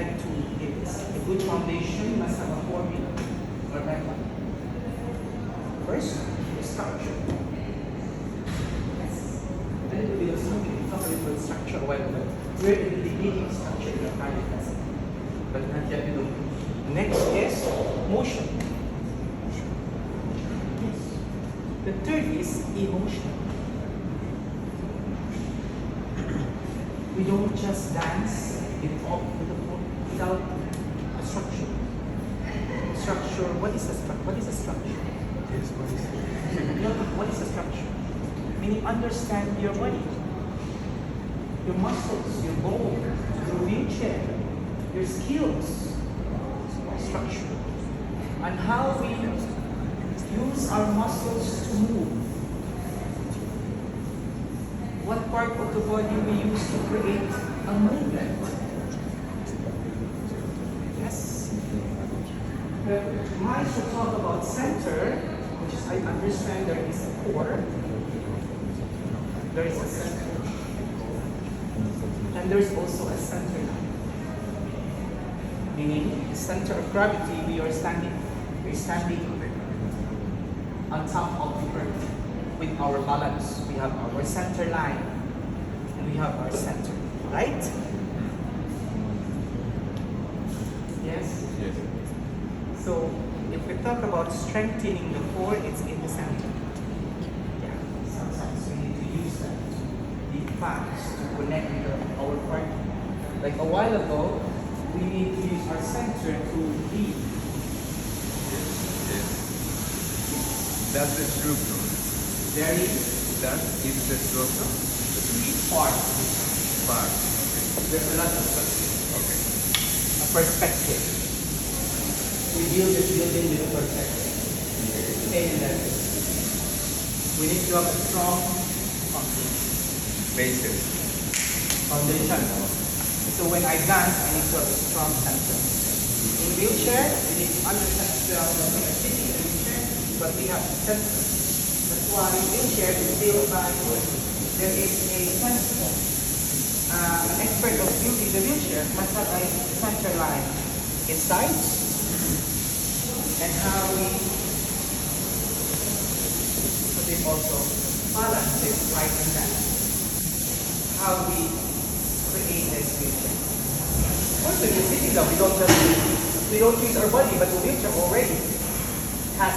like to give this. A good foundation must have a formula or method. First, structure. Yes. A little bit of structure. We talked a little bit of structure a while ago. We're in the beginning of structure in our private lesson. But not yet below. Next is motion. Yes. The third is emotion. We don't just dance without a structure. Structure, what is a structure? What is a structure? Yes, what is it? What is a structure? Meaning understand your body, your muscles, your bone, your wheelchair, your skills, structure, and how we use our muscles to move. What part of the body we use to create a movement? Yes. I should talk about center, which is, I understand there is a core, there is a center, and there is also a center line. Meaning, the center of gravity, we're standing on top of the earth with our balance. We have our center line, and we have our center, right? Yes? Yes. So, if we talk about strengthening the core, it's in the center. Yeah, sometimes we need to use that, the facts to connect with our partner. Like a while ago, we need to use our center to lead. Yes. That's the structure. Very That is the structure. part. Part. Okay. There's a lot of structure. Okay. A perspective. We build this building with a perspective. Stay in that. We need to have a strong Basis. foundation. So when I dance, I need to have a strong center. In wheelchair, we need to understand that we are sitting in a wheelchair, but we have center. That's why wheelchair is built by wood. There is a center. An expert of building the wheelchair must have a center line inside, and how we put it also balance it right and left. How we create this wheelchair. Of course, when you're sitting down, we don't use our body, but the wheelchair already has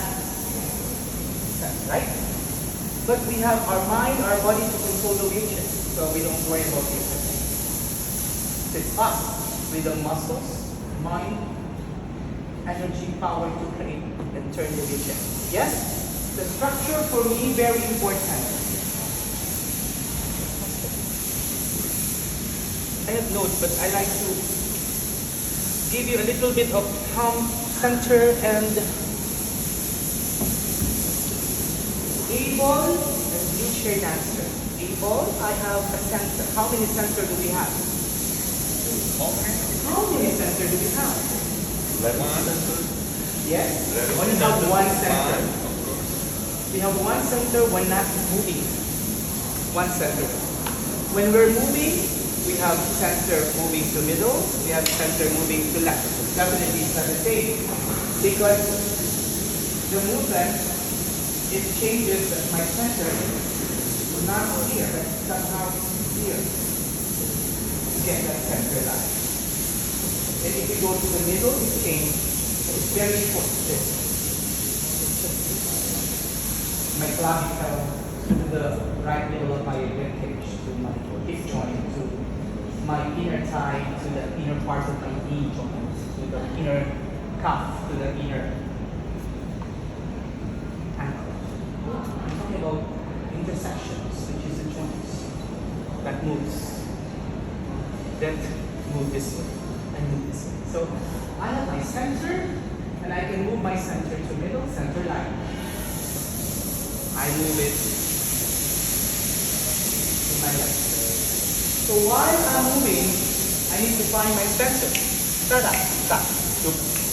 sense, right? But we have our mind, our body to control the wheelchair, so we don't worry about it. It's us with the muscles, mind, energy, power to create and turn the wheelchair. Yes? The structure for me very important. I have notes, but I like to give you a little bit of center and able and wheelchair dancer. Able, I have a center. How many center do we have? How many center do we have? 11. Yes? We only have one center. We have one center when not moving. One center. When we're moving, we have center moving to middle, we have center moving to left. Definitely it's not the same. Because the movement, it changes that my center is not here, but somehow it's here. Get that center line. And if you go to the middle, it changes. So it's very short. My clavicle to the right middle of my ribcage, to my hip joint, to my inner thigh, to the inner part of my knee joint, to the inner cuff, to the inner ankle. I'm talking about intersections, which is the joints that moves. That move this way and move this way. So I have my center, and I can move my center to middle, center line. I move it to my left. So while I'm moving, I need to find my center. Stop.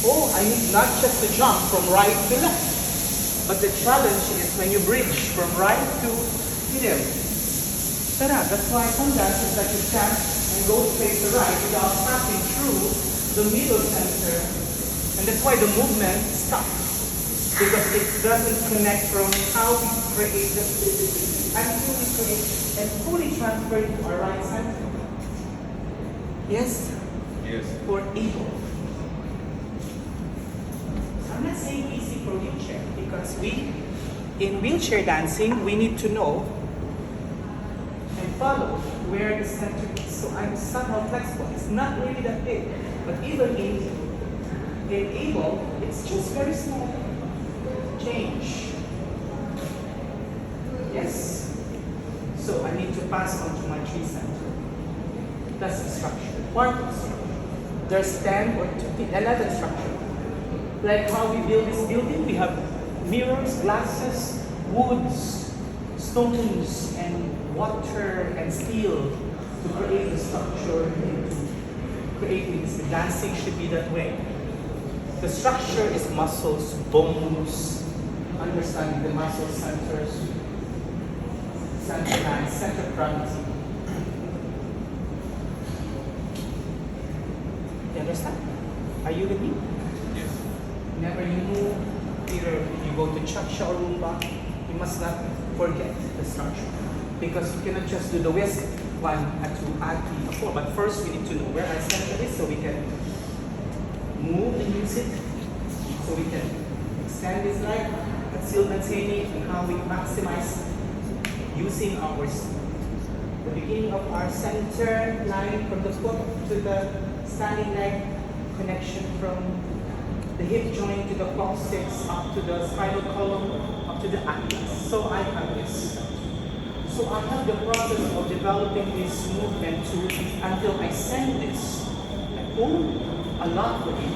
Oh, I need not just to jump from right to left. But the challenge is when you bridge from right to middle. That's why some dancers like to stand and go straight to right without passing through the middle center, and that's why the movement stops, because it doesn't connect from how we create the until we create and fully transfer it to our right center. Yes? Yes. For able. I'm not saying easy for wheelchair, because in wheelchair dancing, we need to know and follow where the center is. So I'm somehow flexible. It's not really that big, but even in able, it's just very small change. Yes. So I need to pass on to my tree center. That's the structure. Part of the structure. There's 10 or 11 structure. Like how we build this building, we have mirrors, glasses, woods, stones, and water and steel to create the structure and to create this. The dancing should be that way. The structure is muscles, bones, understanding the muscle centers, center line, center gravity. You understand? Are you with me? Yes. Whenever you move, either you go to cha-cha or rumba, you must not forget the structure. Because you cannot just do the whisk 1 and 2 and 3 4. But first we need to know where our center is so we can move and use it. So we can extend this leg, but still maintaining and how we maximize using our the beginning of our center line from the foot to the standing leg, connection from the hip joint to the coccyx, up to the spinal column, up to the atlas. So I have this. So I have the process of developing this movement to until I send this. I pull a lot with it.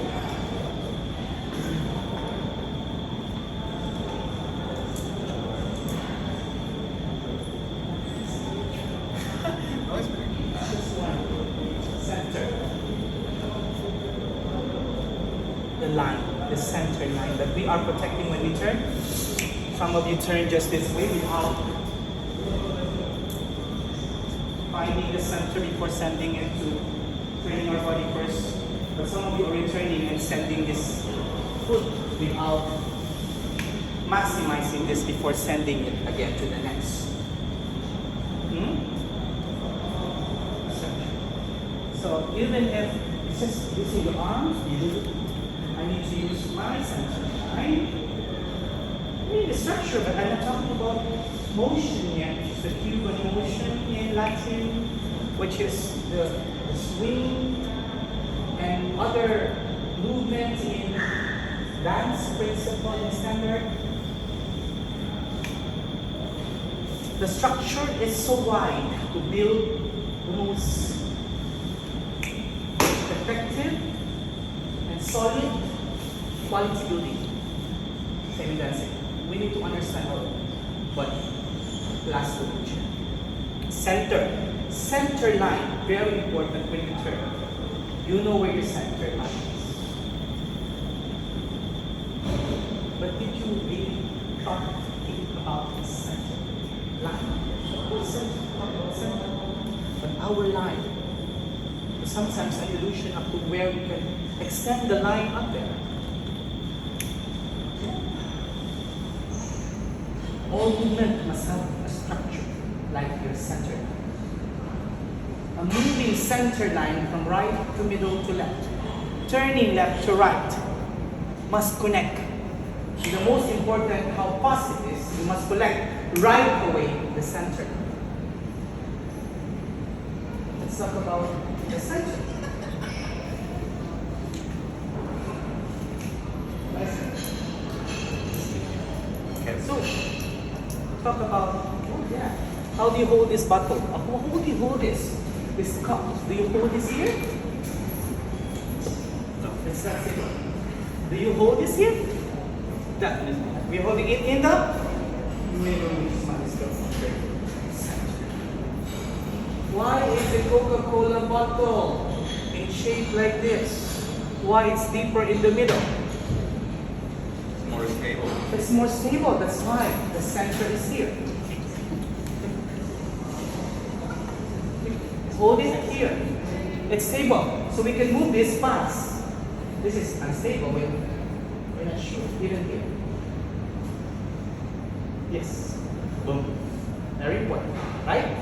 Just one center. The line, the center line that we are protecting when we turn. Some of you turn just this way without finding the center before sending it to turning our body first. But some of you are returning and sending this foot without maximizing this before sending it again to the next. So even if it's just using your arms, I need to use my center, right? I mean the structure, but I'm not talking about motion yet. It's the Cuban motion in Latin, which is the swing and other movements in dance principle and standard. The structure is so wide to build the most effective and solid quality building. Same in dancing. We need to understand our body. Last one. Center line, very important when you turn. You know where your center line is. But did you really try to think about the center line? The whole center. But our line, sometimes an illusion up to where we can extend the line up there. All movement must have a structure, like your center line. A moving center line from right to middle to left, turning left to right, must connect. The most important how positive is, you must connect right away the center. Let's talk about the center. So, talk about, how do you hold this bottle? How do you hold this? This cup. Do you hold this here? No. It's not simple. Do you hold this here? Definitely. We're holding it in the middle. Why is the Coca-Cola bottle in shape like this? Why it's deeper in the middle? It's more stable. It's more stable, that's why the center is here. Hold it here. It's stable. So we can move this fast. This is unstable. We're not sure. Even here. Yes. Boom. Very important. Right?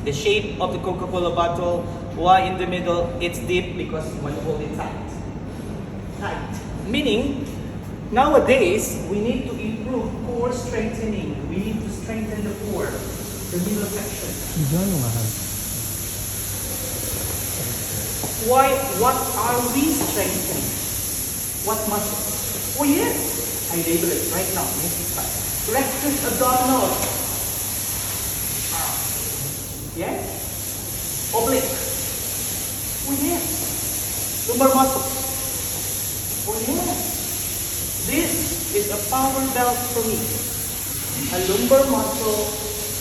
The shape of the Coca-Cola bottle. Why in the middle? It's deep because you want to hold it tight. Tight. Meaning, nowadays, we need to improve core strengthening. We need to strengthen the core, the middle section. Why? What are we strengthening? What muscles? Oh yes, I label it right now. Rectus abdominal. Yes. Oblique. Oh yes. Lumbar muscles. Oh yes. This is a power belt for me. A lumbar muscle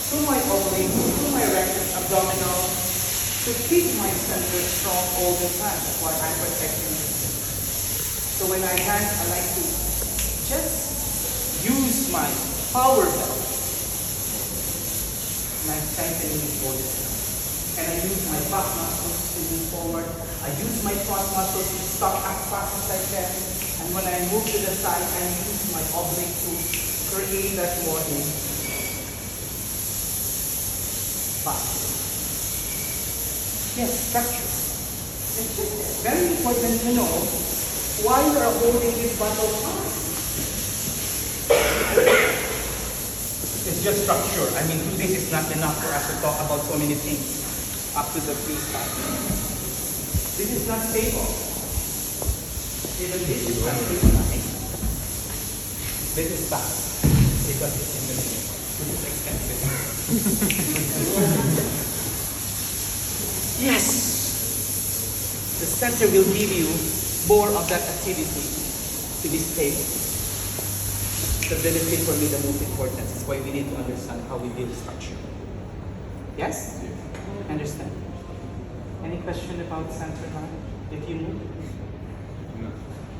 to my oblique, to my rectus abdominal, to keep my center strong all the time. That's why I'm protecting it. So when I dance, I like to just use my power belt. And I'm strengthening it all the time. And I use my back muscles to move forward. I use my front muscles to stop as fast as I can. And when I move to the side, I use my oblique to create that movement. Fast. Yes, structure. It's just very important to know why you are holding this bottle fast. It's just structure. I mean, this is not enough for us to talk about so many things up to the freestyle. This is not stable. Even this is not stable. This is fast because it's in the middle. This is expensive. Yes! The center will give you more of that activity to be stable. The benefit for me, the most important, is why we need to understand how we build structure. Yes? Understand? Any question about center line? If you move? No.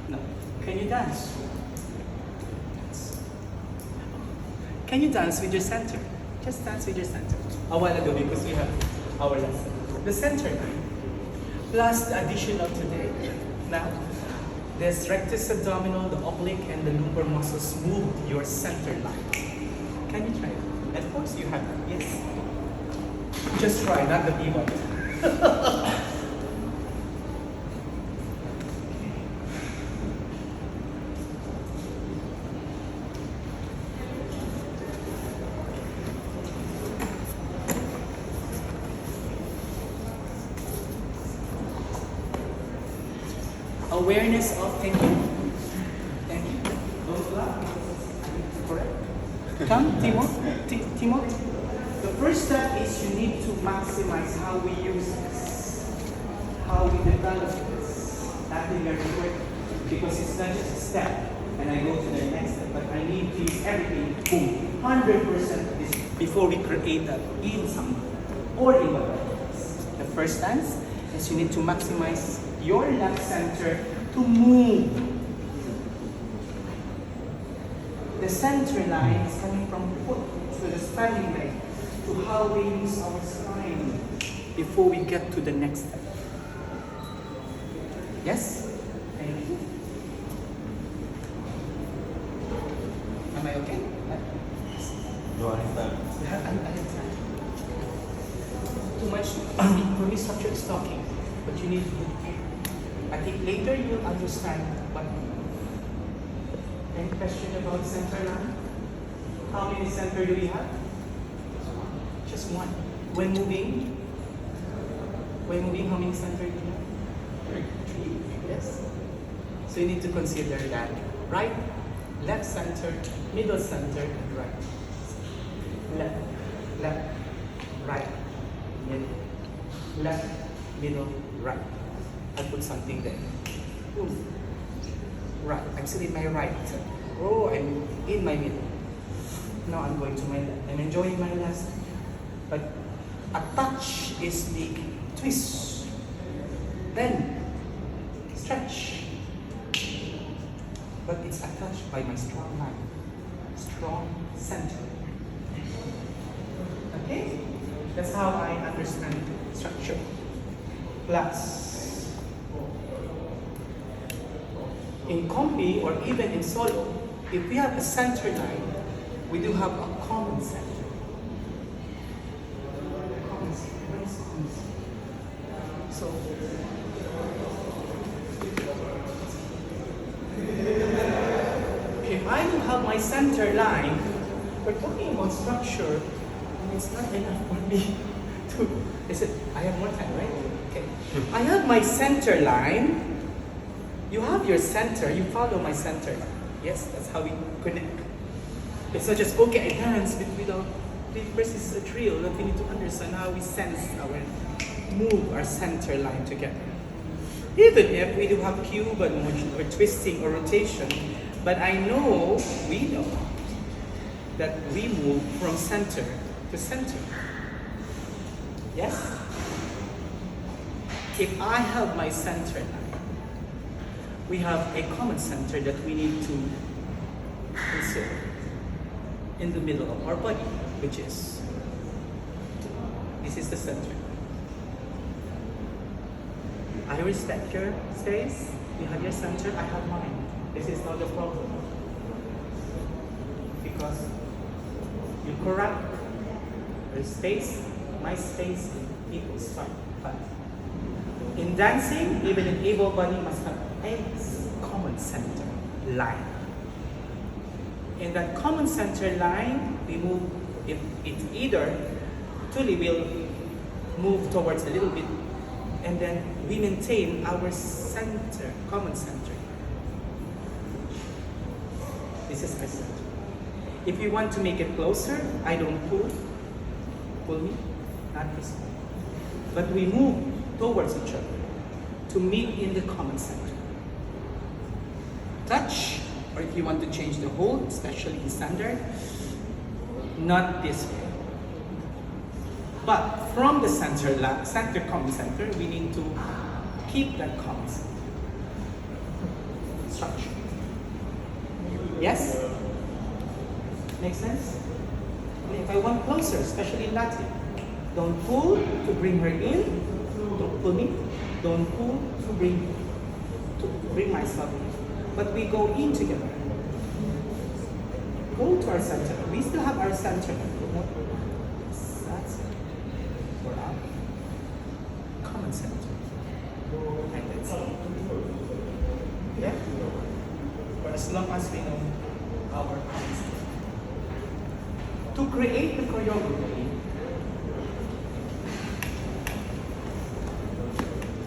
No. Can you dance? Can you dance with your center? Just dance with your center. A while ago, because we have our lesson. The center line. Plus the addition of today. Now, this rectus abdominal, the oblique, and the lumbar muscles move your center line. Can you try it? Of course you have it. Yes. Just try, not the pivot. Awareness of thinking. Thank you. Don't laugh. Correct. Come, Timo. Timo. The first step is you need to maximize how we use this, how we develop this. That is very important because it's not just a step and I go to the next step, but I need to use everything, boom, 100% of this before we create that in something or in whatever. The first stance is you need to maximize your left center to move. The center line is coming from foot to the standing leg to how we use our spine before we get to the next step. Yes? Thank you. Am I okay? You understand? I understand. Too much for me structure is talking, but you need to do. I think later you will understand what. Any question about center line? How many center do we have? Just one. When moving, how many center do you have? 3. Yes. So you need to consider that right, left center, middle center, and right. Left, right, middle, left, middle, right. I put something there. Boom. Right. I'm still in my right. Oh, I'm in my middle. Now I'm going to my left. I'm enjoying my left. But a touch is the twist. Then stretch. But it's attached by my strong line. Strong center. Okay? That's how I understand structure. plus. In combi or even in solo, if we have a center line, we do have a common center. Common center. Where is common center? So, if I don't have my center line, we're talking about structure, and it's not enough for me to. Is it? I have more time, right? Okay. I have my center line. You have your center. You follow my center line. Yes, that's how we connect. It's not just okay. I dance, but without. First, this is a drill that we need to understand how we sense our move our center line together. Even if we do have Cuban motion or twisting or rotation, but we know that we move from center to center. Yes? If I have my center line, we have a common center that we need to consider in the middle of our body, which is this is the center. I respect your space. You have your center, I have mine. This is not the problem. Because you corrupt your space, my space equals fine. But in dancing, even an able body must have a common center line. In that common center line, we move, if it's either Tuli will move towards a little bit, and then we maintain our center, common center. This is our center. If you want to make it closer, I don't pull me, not this way. But we move towards each other to meet in the common center. Touch, or if you want to change the hold, especially in standard, not this way. But from the center, common center, we need to keep that common center structure. Yes? Makes sense? If I want closer, especially in Latin, don't pull to bring her in, don't pull me, don't pull to bring myself in. But we go in together. Go to our center. We still have our center. That's it. We're out. Common center. And that's it. Yeah? For as long as we know our common center. To create the choreography,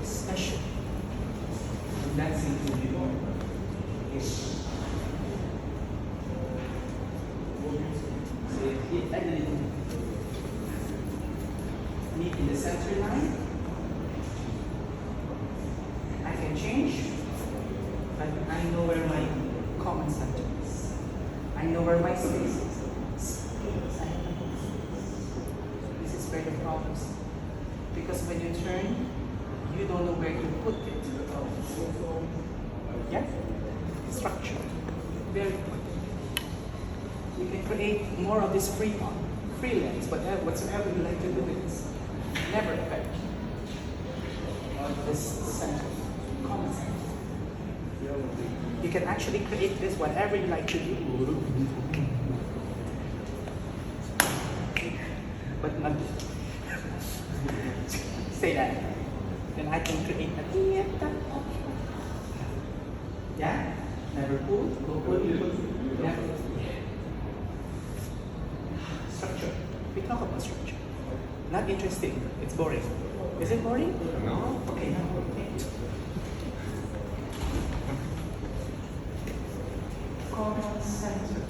especially dancing to the Lord, is meet in the center line. I can change, but I know where my common center is. I know where my space is. This is where the problem is. Because when you turn, you don't know where to put it. Yeah? Structure. Very important. You can create more of this freelance, whatsoever you like to do with this. Never affect this center, common center. You can actually create this whatever you like to do. But not say that. Then I can create a yeah? Never pull, go pull, never. Structure. We talk about structure. Not interesting. It's boring. Is it boring? No. Okay, now okay. Common center.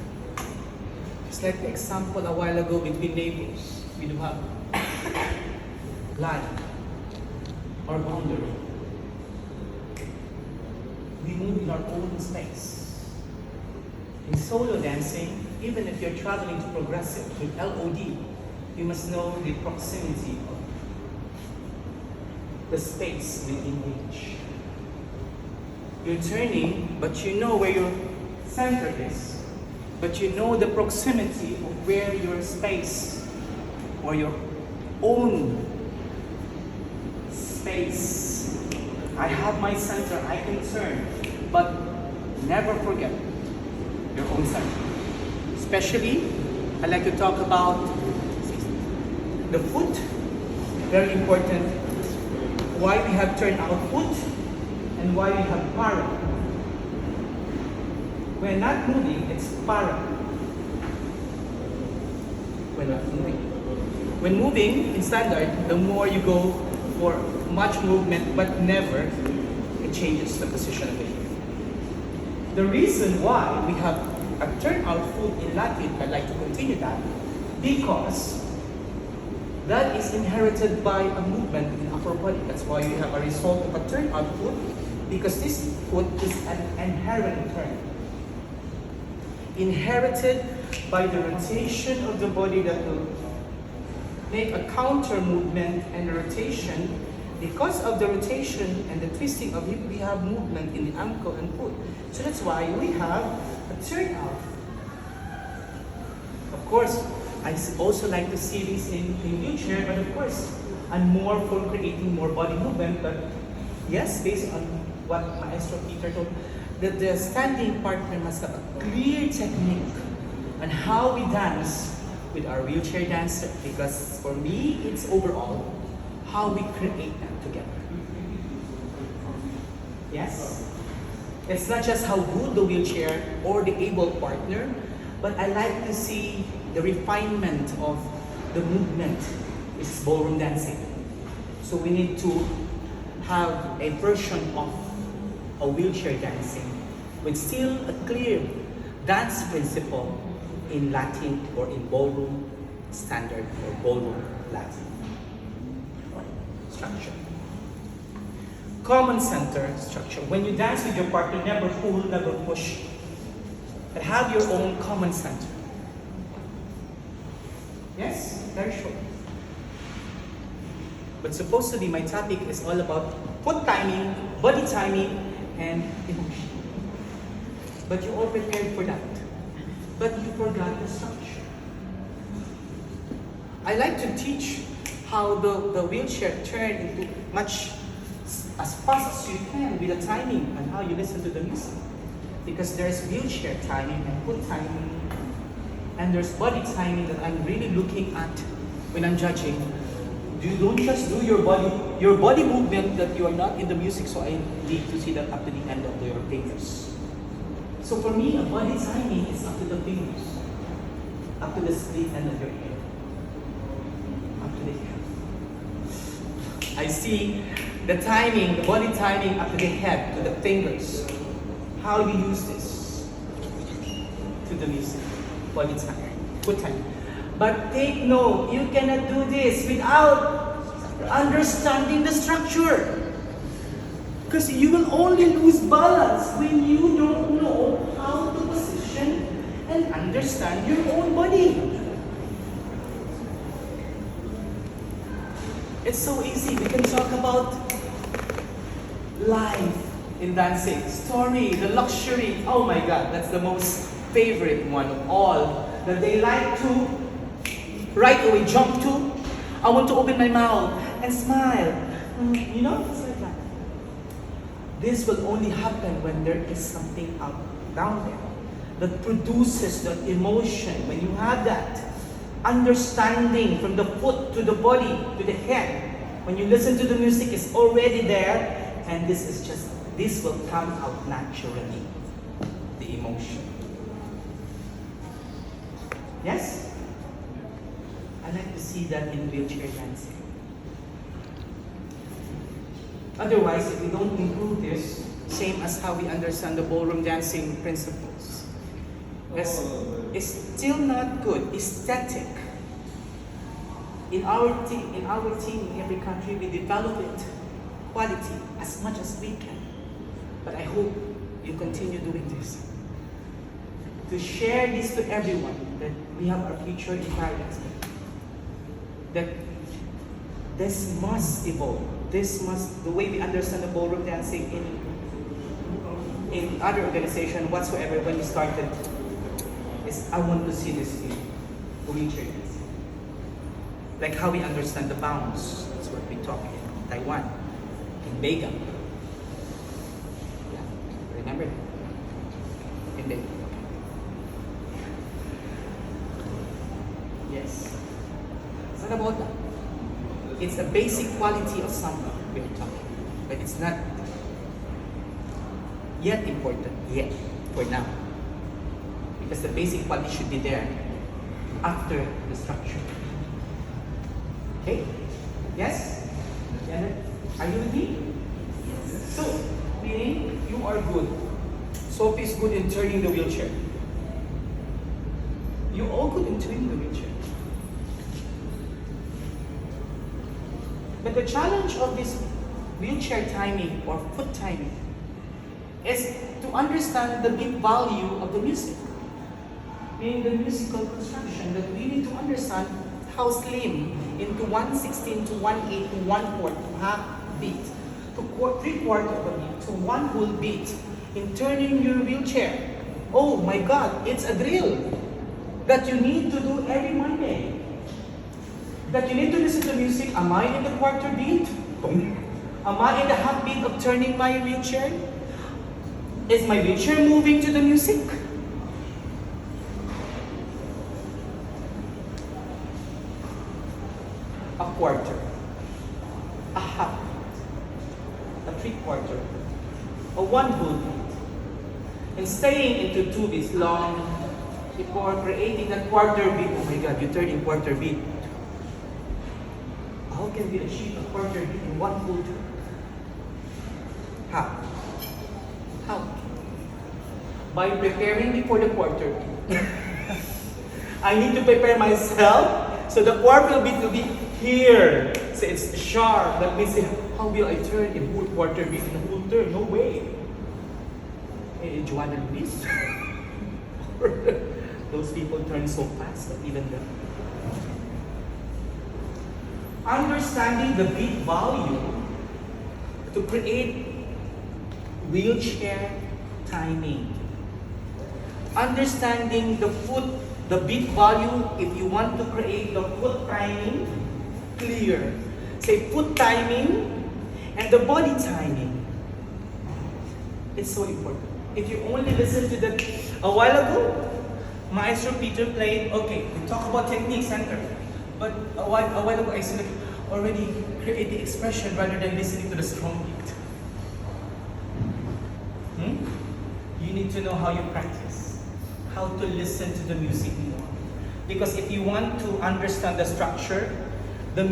Just like the example a while ago between neighbors. We do have line or boundary. We move in our own space. In solo dancing, even if you're traveling to progressive with LOD, you must know the proximity of the space within each. You're turning, but you know where your center is. But you know the proximity of where your space or your own space space. I have my center, I can turn. But never forget your own center. Especially, I like to talk about the foot. Very important. Why we have turn out foot and why we have para. When not moving, it's para. When not moving. When moving in standard, the more you go for much movement, but never it changes the position of the hip. The reason why we have a turn out foot in Latin, I'd like to continue that, because that is inherited by a movement in upper body. That's why you have a result of a turn out foot, because this foot is an inherent turn. Inherited by the rotation of the body that will make a counter movement and the rotation. Because of the rotation and the twisting of hip, we have movement in the ankle and foot. So that's why we have a turn out. Of course, I also like to see this in wheelchair, but of course, I'm more for creating more body movement. But yes, based on what Maestro Peter told, that the standing partner must have a clear technique on how we dance with our wheelchair dancer. Because for me, it's overall how we create that together. Yes? It's not just how good the wheelchair or the able partner, but I like to see the refinement of the movement. It's ballroom dancing. So we need to have a version of a wheelchair dancing with still a clear dance principle in Latin or in ballroom standard or ballroom Latin structure. Common center structure. When you dance with your partner, never pull, never push. But have your own common center. Yes, very short. But supposedly my topic is all about foot timing, body timing, and emotion. But you all prepared for that. But you forgot the structure. I like to teach how the wheelchair turn into much as fast as you can with the timing and how you listen to the music. Because there's wheelchair timing and foot timing, and there's body timing that I'm really looking at when I'm judging. You don't just do your body movement that you are not in the music, so I need to see that up to the end of your fingers. So for me, a body timing is up to the fingers, up to the split end of your hair, up to the hair. I see the timing, the body timing up to the head, to the fingers. How do you use this? To the music, body timing, foot timing. But take note, you cannot do this without understanding the structure. Because you will only lose balance when you don't know how to position and understand your own body. It's so easy. We can talk about life in dancing, story, the luxury. Oh my God, that's the most favorite one of all. That they like to right away jump to. I want to open my mouth and smile. You know, it's like that. This will only happen when there is something up down there that produces that emotion. When you have that understanding from the foot to the body to the head, when you listen to the music, it's already there, and this will come out naturally. The emotion. Yes? I like to see that in wheelchair dancing. Otherwise, if we don't improve this, same as how we understand the ballroom dancing principles, it's still not good. Aesthetic. In our team, in every country, we develop it, quality, as much as we can. But I hope you continue doing this. To share this to everyone, that we have our future in paradise. That this must evolve. The way we understand the ballroom dancing in other organizations whatsoever when we started, is I want to see this in wheelchair dancing. Like how we understand the bounce, that's what we talk in Taiwan. Vega. Yeah, remember? In Vega. Yes. It's not about that. It's a basic quality of samba we're talking, but it's not yet important yet for now, because the basic quality should be there after the structure. Okay? Yes? Janet, are you with me? Yes. So, meaning you are good. Sophie is good in turning the wheelchair. You're all good in turning the wheelchair. But the challenge of this wheelchair timing or foot timing is to understand the big value of the music. Meaning the musical construction, that we need to understand how slim into 1/16 to 1/8 to 1/4 to half beat to 3/4 of a beat to one whole beat in turning your wheelchair. Oh my God, it's a drill that you need to do every Monday. That you need to listen to music. Am I in the quarter beat? Am I in the half beat of turning my wheelchair? Is my wheelchair moving to the music? A quarter, a half beat, a 3/4, a one whole beat. And staying into two beats long before creating that quarter beat. Oh my God, you turn in quarter beat. How can we achieve a quarter beat in one full turn? How? How? By preparing before the quarter beat. I need to prepare myself so the quarter beat will be here. So it's sharp. Let me see, how will I turn in whole quarter beat in a whole turn? No way. Hey, Joanna Luis. Those people turn so fast that even the understanding the beat value to create wheelchair timing. Understanding the foot, the beat value, if you want to create the foot timing, clear. Say foot timing and the body timing. It's so important. If you only listen to that a while ago, Maestro Peter played, okay, we talk about technique center. But a while ago, I said already create the expression rather than listening to the strong beat. You need to know how you practice, how to listen to the music more. Because if you want to understand the structure, the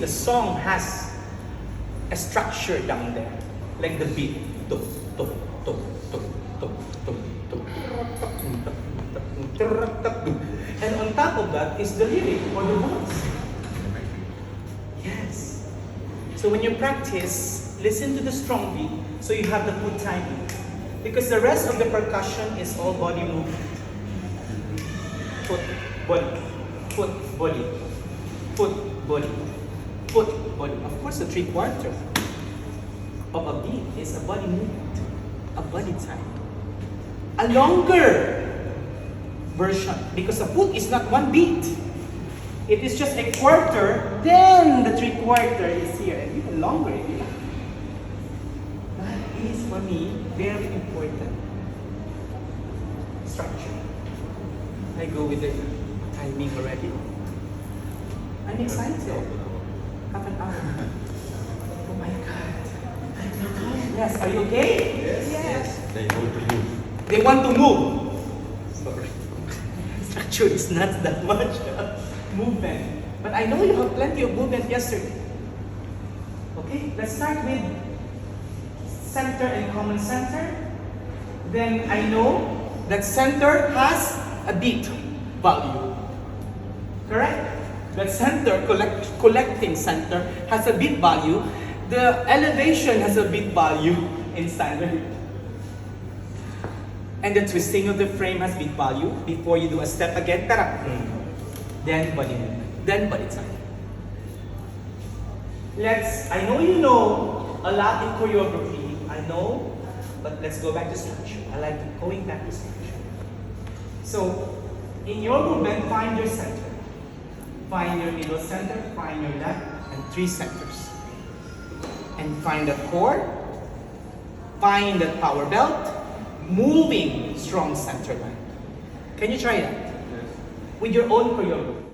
song has a structure down there, like the beat. And on top of that is the lyric or the words. Yes. So when you practice, listen to the strong beat so you have the foot timing. Because the rest of the percussion is all body movement. Foot, body, foot, body, foot, body, foot, body. Of course, the 3/4 of a beat is a body movement, a body time. A longer version, because the foot is not one beat. It is just a quarter, then the 3/4 is here, and even longer if you like. That is, for me, very important structure. I go with the timing already. I'm excited. Half an hour. Oh my God. Yes, are you okay? Yes. They want to move. They want to move. Sorry. Structure is not that much movement. But I know you have plenty of movement yesterday. Okay, let's start with center and common center. Then I know that center has a beat value. Correct? That center, collecting center, has a beat value. The elevation has a beat value in standard. And the twisting of the frame has beat value. Before you do a step again, then body movement, then body time. I know you know a lot in choreography, I know, but let's go back to structure. I like going back to structure. So, in your movement, find your center. Find your middle center, find your left, and 3 centers. and find that core, find that power belt, moving strong center line. Can you try that? Yes. With your own choreography.